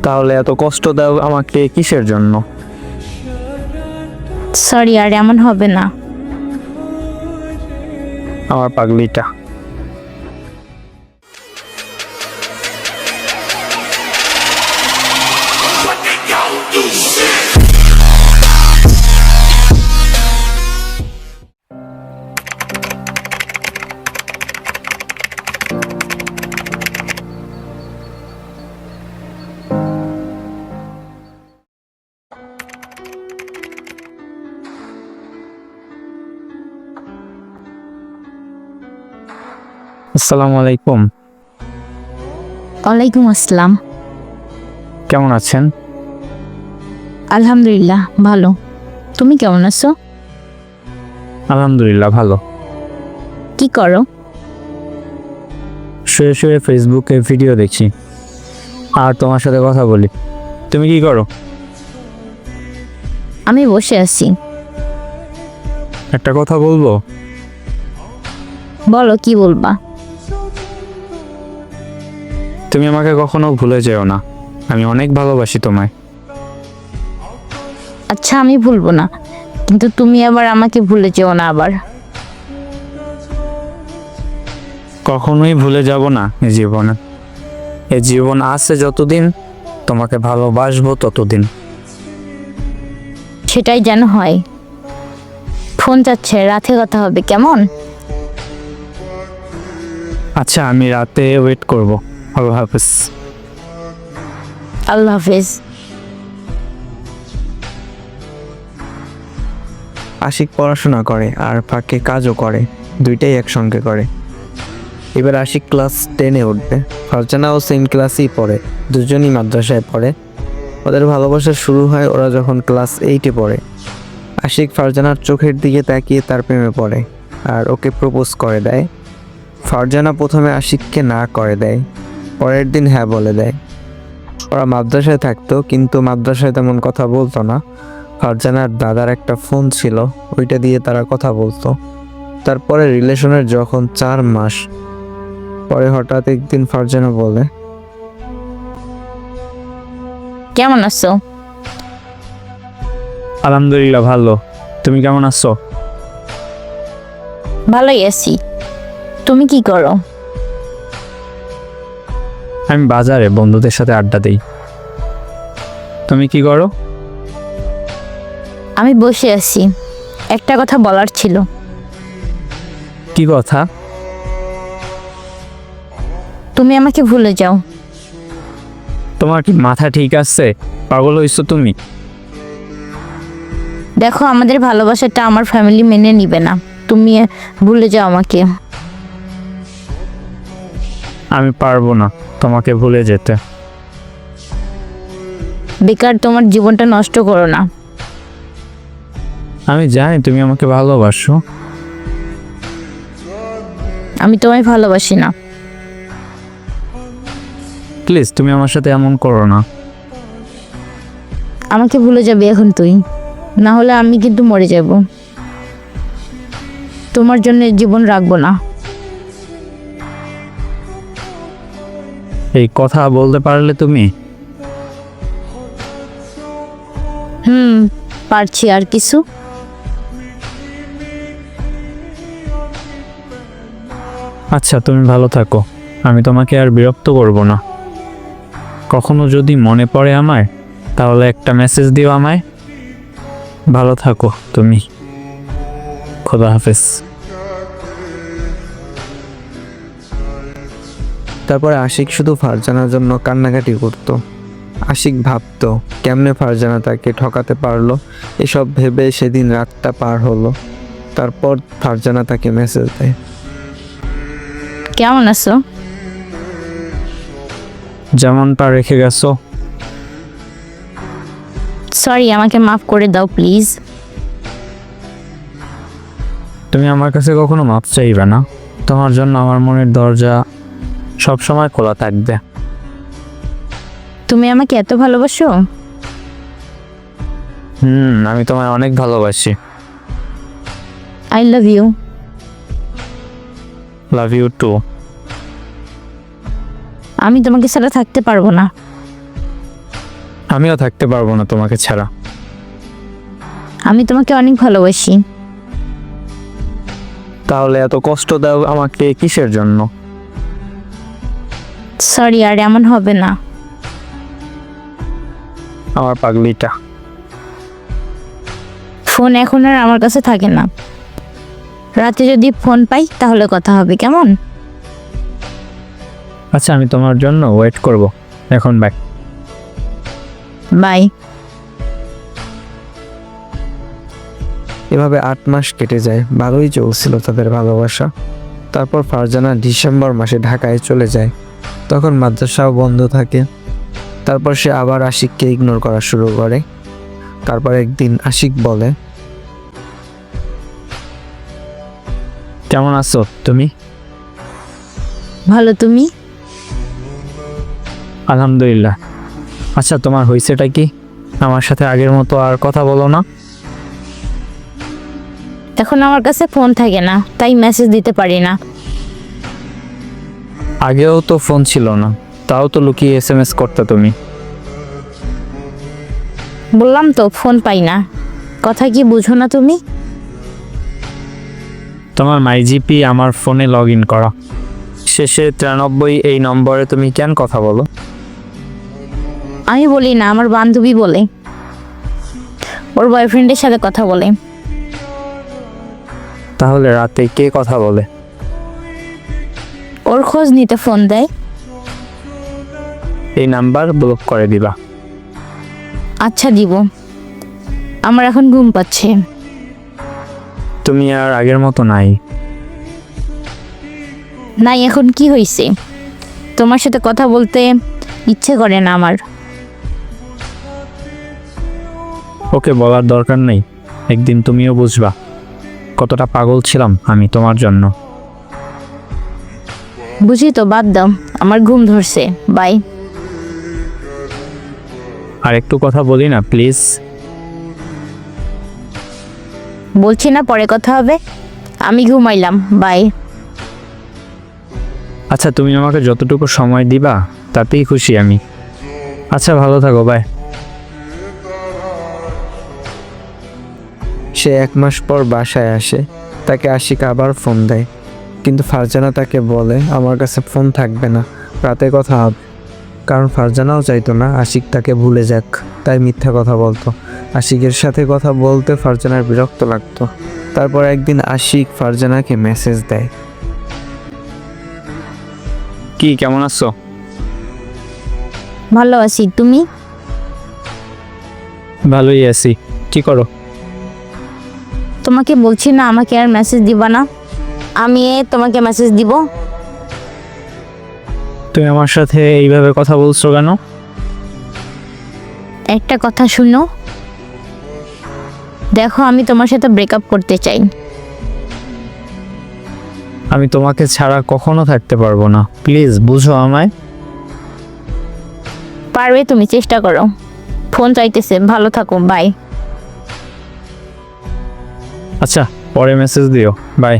তাহলে এত কষ্ট দাও আমাকে কিসের জন্য? সরি, আর এমন হবে না। আমার পাগলিটা। আসসালামু আলাইকুম। ওয়ালাইকুম আসসালাম। কেমন আছেন? আলহামদুলিল্লাহ ভালো। তুমি কেমন আছো? আলহামদুলিল্লাহ ভালো। কি করো? শুয়ে শুয়ে ফেসবুকে ভিডিও দেখছি আর তোমার সাথে কথা বলি। তুমি কি করো? আমি বসে আছি। একটা কথা বলবো? বলো, কি বলবা? তুমি আমাকে কখনো ভুলে যেও না, আমি অনেক ভালোবাসি তোমায়। আচ্ছা, আমি ভুলবো না, কিন্তু তুমি আবার আমাকে ভুলে যেও না আবার। কখনোই ভুলে যাব না এই জীবনে। এই জীবন আছে যতদিন, তোমাকে ভালোবাসবো ততদিন। সেটাই যেন হয়। ফোন যাচ্ছে, রাতে কথা হবে কেমন? আচ্ছা, আমি রাতে ওয়েট করব। আল্লাহ হাফেজ। আল্লাহ হাফেজ। আশিক পড়াশোনা করে আর ফাঁকে কাজও করে, দুইটাই একসঙ্গে করে। এবার আশিক ক্লাস 10-এ উঠবে। ফারজানাও সেম ক্লাসেই পড়ে, দুজনই মাদ্রাসায় পড়ে। ওদের ভালোবাসা শুরু হয় ওরা যখন ক্লাস 8-এ পড়ে। আশিক ফারজানার চোখের দিকে তাকিয়ে তার প্রেমে পড়ে আর ওকে প্রপোজ করে দেয়। ফারজানা প্রথমে আশিককে না করে দেয়, পরের দিন হ্যাঁ বলে দেয়। ওরা মাদ্রাসায় থাকতো, কিন্তু মাদ্রাসায় তেমন কথা বলতো না। ফারজানার দাদার একটা ফোন ছিল, ওইটা দিয়ে তারা কথা বলতো। তারপরে রিলেশনের যখন 4 মাস পরে হঠাৎ একদিন ফারজানা বলে, কেমন আছো? আলহামদুলিল্লাহ ভালো। তুমি কেমন আছো? ভালোই আছি। তুমি কি করো? আমি বাজারে বন্ধুদের সাথে আড্ডা দিই। তুমি কি করো? আমি বসে আছি। একটা কথা বলার ছিল। কি কথা? তুমি আমাকে ভুলে যাও। তোমার কি মাথা ঠিক আছে? পাগল হইছো তুমি? দেখো, আমাদের ভালোবাসাটা আমার ফ্যামিলি মেনে নিবে না। তুমি ভুলে যাও আমাকে। আমি পারবো না তোমাকে ভুলে যেতে। বেকার তোমার জীবনটা নষ্ট করো না। আমি জানি তুমি আমাকে ভালোবাসো। আমি তোমায় ভালোবাসি না। প্লিজ তুমি আমার সাথে এমন করো না। আমাকে ভুলে যাবে এখন তুই, না হলে আমি কিন্তু মরে যাব। তোমার জন্য জীবন রাখবো না। এই কথা বলতে পারলে তুমি? পারছি। আর কিছু? আচ্ছা, তুমি ভালো থাকো, আমি তোমাকে আর বিরক্ত করব না। কখনো যদি মনে পড়ে আমায়, তাহলে একটা মেসেজ দিও আমায়। ভালো থাকো তুমি। খোদা হাফেজ। তারপরে আশিক শুধু ফারজানার জন্য কান্নাকাটি করত। আশিক ভাবতো কেমনে ফারজানা তাকে ঠকাতে পারলো। এসব ভেবে সেদিন রাতটা পার হলো। তারপর ফারজানা তাকে মেসেজ দেয়, কেমন আছো? যেমনটা রেখে গেছো। সরি, আমাকে মাফ করে দাও প্লিজ। তুমি আমার কাছে কখনো মাপ চাইবে না। তোমার জন্য আমার মনের দরজা সব সময় খোলা থাকবে। তুমি আমাকে এত ভালোবাসো? আমি তোমায় অনেক ভালোবাসি। I love you. Love you too. আমি তোমাকে ছাড়া থাকতে পারবো না। আমিও থাকতে পারবো না তোমাকে ছাড়া। আমি তোমাকে অনেক ভালোবাসি। তাহলে এত কষ্ট দাও আমাকে কিসের জন্য? সরি, আর এমন হবে না। আমার পাগলিটা। ফোন এখন আর আমার কাছে থাকে না। রাতে যদি ফোন পাই তাহলে কথা হবে, কেমন? আচ্ছা, আমি তোমার জন্য ওয়েট করব। এখন বাই। বাই। এভাবে 8 মাস কেটে যায়, ভালোই চলছিল তাদের ভালোবাসা। তারপর ফারজানা ডিসেম্বর মাসে ঢাকায় চলে যায়। তখন মাদ্রাসাও বন্ধ থাকে। তারপর সে আবার আশিককে ইগনোর করা শুরু করে। তারপর একদিন আশিক বলে, কেমন আছো তুমি? ভালো, তুমি? আলহামদুলিল্লাহ। আচ্ছা, তোমার হয়েছেটা কি? আমার সাথে আগের মতো আর কথা বলো না। এখন আমার কাছে ফোন থাকে না, তাই মেসেজ দিতে পারি না। আগেও তো ফোন ছিল না, তাও তো লুকিয়ে SMS করতে তুমি। বললাম তো ফোন পাই না। কথা কি বুঝো না তুমি? তোমার মাইজিপি আমার ফোনে লগ ইন করা। শেষে 93 এই নম্বরে তুমি কেন কথা বলো? আমি বলি না, আমার বান্ধবী বলে। ওর বয়ফ্রেন্ডের সাথে কথা বলে। তাহলে রাতে কে কথা বলে? ওর খোঁজ নিতে ফোন দেয়। এই নাম্বার ব্লক করে দিবা। আচ্ছা, দিব। আমার এখন ঘুম পাচ্ছে। তুমি আর আগের মতো নাই। নাই, এখন কি হয়েছে? তোমার সাথে কথা বলতে ইচ্ছে করে না আমার। ওকে বলার দরকার নেই, একদিন তুমিও বুঝবা কতটা পাগল ছিলাম আমি তোমার জন্য। বুঝি তো, বাদ দাও, আমার ঘুম ধরছে। বাই। আর একটু কথা বলি না প্লিজ? বলছি না পরে কথা হবে। আমি ঘুমাইলাম, বাই। আচ্ছা, তুমি আমাকে যতটুকু সময় দিবা তাতেই খুশি আমি। আচ্ছা, ভালো থাকো, বাই। সে 1 মাস পর বাসায় আসে। তাকে আশিক আবার ফোন দেয়, কিন্তু ফারজানা তাকে বলে আমার কাছে ফোন থাকবে না, রাতে কথা হবে। কারণ ফারজানাও চাইতো না আশিক তাকে ভুলে যাক, তাই মিথ্যা কথা বলতো। আশিকের সাথে কথা বলতে ফারজানার বিরক্ত লাগতো। তারপর একদিন আশিক ফারজানাকে মেসেজ দেয়, কি, কেমন আছো? ভালো আছি, তুমি? ভালোই আছি। কি করো? তোমাকে বলছি না আমাকে আর মেসেজ দিবা না। আমি তোমাকে মেসেজ দিব? তুমি আমার সাথে এইভাবে কথা বলছো কেন? একটা কথা শুনো, দেখো আমি তোমার সাথে ব্রেকআপ করতে চাই। আমি তোমাকে ছাড়া কখনো থাকতে পারবো না, প্লিজ বুঝো আমায়। পারবে, তুমি চেষ্টা করো। ফোন চাইতেছে, ভালো থাকো, বাই। আচ্ছা, পরে মেসেজ দিও, বাই।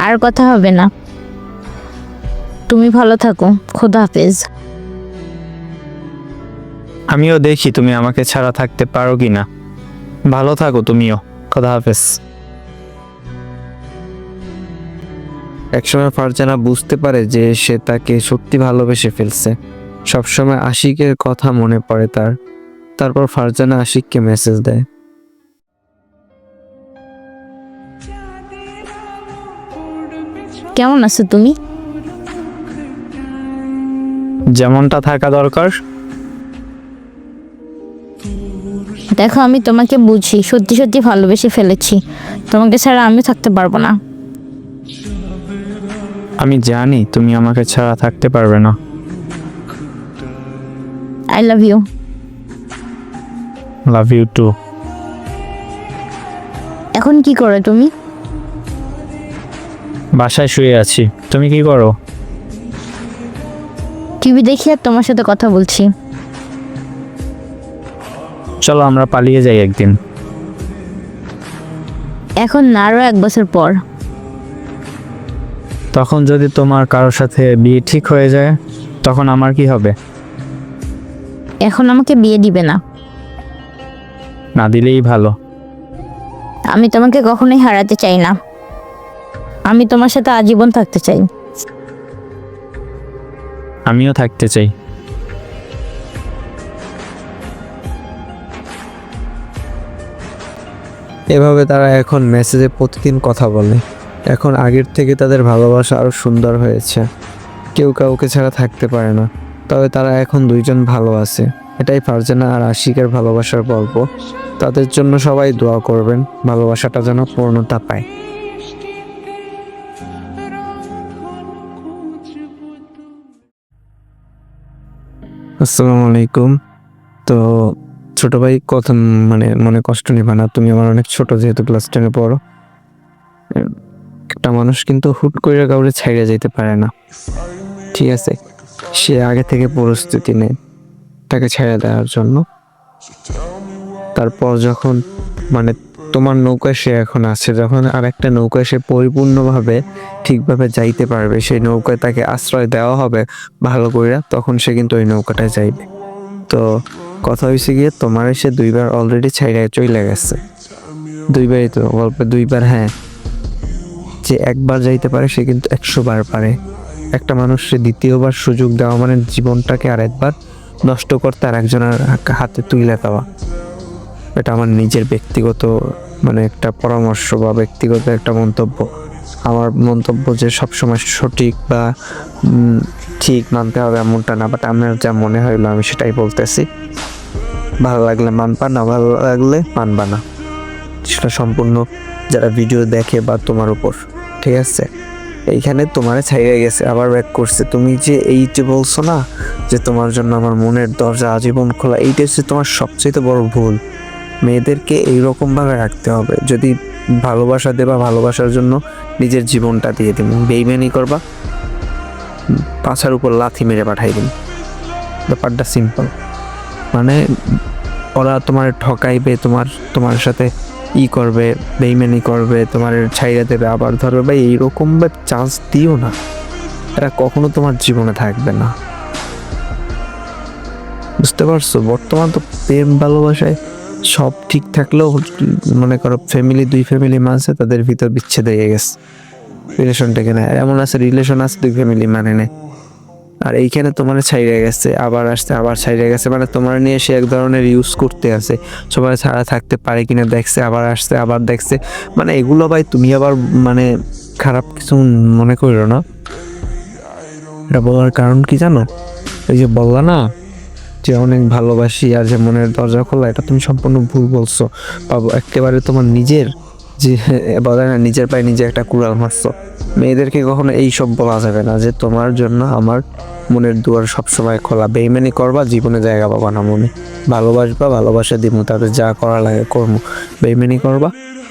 আর কথা হবে না। তুমি ভালো থাকো, খোদা হাফেজ। আমিও দেখি তুমি আমাকে ছাড়া থাকতে পারো কিনা। ভালো থাকো তুমিও, খোদা হাফেজ। একসময় ফারজানা বুঝতে পারে যে সে তাকে সত্যি ভালোবেসে ফেলছে। সবসময় আশিকের কথা মনে পড়ে তার। তারপর ফারজানা আশিককে মেসেজ দেয়, কেমন আছো তুমি? যেমনটা থাকা দরকার। দেখো আমি তোমাকে বুঝি, সত্যি সত্যি ভালোবেসে ফেলেছি। তোমাকে ছাড়া আমি থাকতে পারবো না। আমি জানি তুমি আমাকে ছাড়া থাকতে পারবে না। I love you. Love you too. এখন কি করো তুমি? বাসায় শুয়ে আছি, তুমি কি করো? টিভি দেখি আর তোমার সাথে কথা বলছি। চলো আমরা পালিয়ে যাই একদিন। এখন না, আরো 1 বছর পর। তখন যদি তোমার কারোর সাথে বিয়ে ঠিক হয়ে যায়, তখন আমার কি হবে? এখন আমাকে বিয়ে দিবে না। না দিলেই ভালো। আমি তোমাকে কখনোই হারাতে চাই না। আমি তোমার সাথে আজীবন থাকতে চাই। আমিও থাকতে চাই। এভাবে তারা এখন মেসেজে প্রতিদিন কথা বলে। এখন আগের থেকে তাদের ভালোবাসা আরও সুন্দর হয়েছে। কেউ কাউকে ছাড়া থাকতে পারে না, তবে তারা এখন দুইজন ভালো আছে। এটাই ফারজানা আর আশিকের ভালোবাসার গল্প। তাদের জন্য সবাই দোয়া করবেন, ভালোবাসাটা যেন পূর্ণতা পায়। আসসালামু আলাইকুম। তো ছোট ভাই, কথা মনে কষ্ট নিবা না, তুমি আমার অনেক ছোট, যেহেতু ক্লাস 10-এ পড়ো। একটা মানুষ কিন্তু হুট করে কাউরে ছাইড়া যেতে পারে না, ঠিক আছে? সে আগে থেকে প্রস্তুতি নেয় তাকে ছেড়ে দেওয়ার জন্য। তারপর যখন তোমার নৌকায় সে এখন আছে, যখন আর একটা নৌকায় সে পরিপূর্ণভাবে ঠিকভাবে যাইতে পারবে, সেই নৌকায় তাকে আশ্রয় দেওয়া হবে ভালো করে, তখন সে কিন্তু ওই নৌকাটায় যাইবে। তো কথা হয়েছে গিয়ে, তোমার সে দুইবার অলরেডি ছাইড়া চলে গেছে। দুইবারই তো, গল্পে দুইবার। হ্যাঁ, যে একবার যাইতে পারে সে কিন্তু 100 বার পারে। একটা মানুষ সে দ্বিতীয়বার সুযোগ দেওয়া মানে জীবনটাকে আর একবার নষ্ট করতে আর একজনের হাতে তুলে দেওয়া। এটা আমার নিজের ব্যক্তিগত একটা পরামর্শ বা ব্যক্তিগত একটা মন্তব্য। আমার মন্তব্য যে সবসময় সঠিক বা ঠিক মানতে হবে এমনটা না, বাট আমার যা মনে হইলো আমি সেটাই বলতেছি। ভালো লাগলে মানবা, না ভালো লাগলে মানবা না, সেটা সম্পূর্ণ যারা ভিডিও দেখে বা তোমার উপর, ঠিক আছে? এইখানে তোমারে ছাইড়ে গেছে, আবার ব্যাক করছে। তুমি যে এইটা বলছো না যে তোমার জন্য আমার মনের দরজা আজীবন খোলা, এইটা হচ্ছে তোমার সবচেয়ে বড় ভুল। মেয়েদেরকে এইরকমভাবে রাখতে হবে। যদি ভালোবাসা দেবা, ভালোবাসার জন্য নিজের জীবনটা দিয়ে দিন। বেইমানি করবা, পাছার উপর লাথি মেরে পাঠাই দিন। ব্যাপারটা সিম্পল। ওরা তোমার ঠকাইবে, তোমার সাথে করবে, বেইমানি করবে, তোমার ছাইড়া দেবে, আবার ধরবে। ভাই, এইরকম চান্স দিও না, এরা কখনো তোমার জীবনে থাকবে না। বুঝতে পারছো? বর্তমান তো প্রেম ভালোবাসায় সব ঠিক থাকলেও মনে করো দুই ফ্যামিলি মাঝে তাদের ভিতর বিচ্ছেদ হয়ে গেছে, রিলেশনটাকে না। এমন আছে রিলেশন আছে, দুই ফ্যামিলি মানে নেয়। আর এইখানে তোমার ছাইড়ে গেছে, আবার আসতে, আবার ছাইড়ে গেছে, তোমার নিয়ে সে এক ধরনের ইউজ করতে আছে। সবাই ছাড়া থাকতে পারে কিনা দেখছে, আবার আসছে, আবার দেখছে। এগুলো ভাই তুমি আবার খারাপ কিছু মনে করো না। এটা বলার কারণ কি জানো? এই যে বললা না যে অনেক ভালোবাসি আর যে মনের দরজা খোলা, এটা তুমি সম্পূর্ণ ভুল বলছো। একেবারে তোমার নিজের যে বলে না, নিজের পায়ে নিজে একটা কুড়াল মারছো। মেয়েদেরকে কখনো এইসব বলা যাবে না যে তোমার জন্য আমার মনের দুয়ার সবসময় খোলা। বেইমানি করবা, জীবনে জায়গা পাবা না মনে। ভালোবাসবা, ভালোবাসা দিব, তাদের যা করা লাগে করবো। বেইমানি করবা,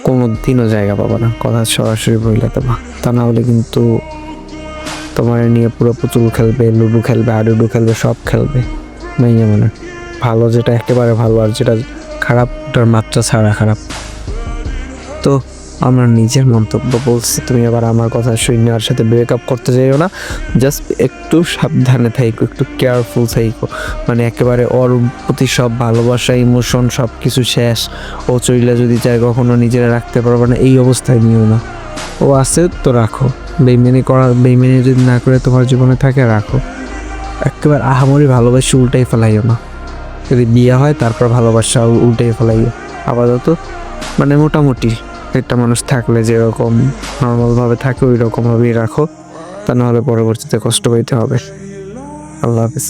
কোনো দিনও জায়গা পাবা না। কথা সরাসরি বইলে দেবা, তা না হলে কিন্তু তোমার নিয়ে পুরো পুতুল খেলবে, লুডু খেলবে, আডুডু খেলবে, সব খেলবে। ভালো যেটা একেবারে ভালো, আর যেটা খারাপ ওটার মাত্রা ছাড়া খারাপ। তো আমার নিজের মন্তব্য বলছি, তুমি আবার আমার কথা শুনে আর সাথে ব্রেকআপ করতে চাইও না। জাস্ট একটু সাবধানে থাইকো, একটু কেয়ারফুল থাইকো। একেবারে ওর প্রতি সব ভালোবাসা, ইমোশন সব কিছু শেষ। ও চইলে যদি চায় কখনো নিজেরা রাখতে পারবে না, এই অবস্থায় নিও না। ও আছে তো রাখো, বেইমানি যদি না করে তোমার জীবনে থাকে রাখো। একেবারে আহামরি ভালোবাসা উল্টাই ফেলাইও না। যদি বিয়ে হয় তারপর ভালোবাসা উল্টাই ফেলাইও। আপাতত মোটামুটি একটা মানুষ থাকলে যেরকম নর্মালভাবে থাকে ওই রকমভাবেই রাখো, তা নাহলে পরবর্তীতে কষ্ট পাইতে হবে। আল্লাহ হাফেজ।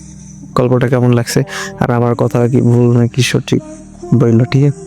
গল্পটা কেমন লাগছে আর আমার কথা কি ভুল নাকি সঠিক বললো, ঠিক আছে?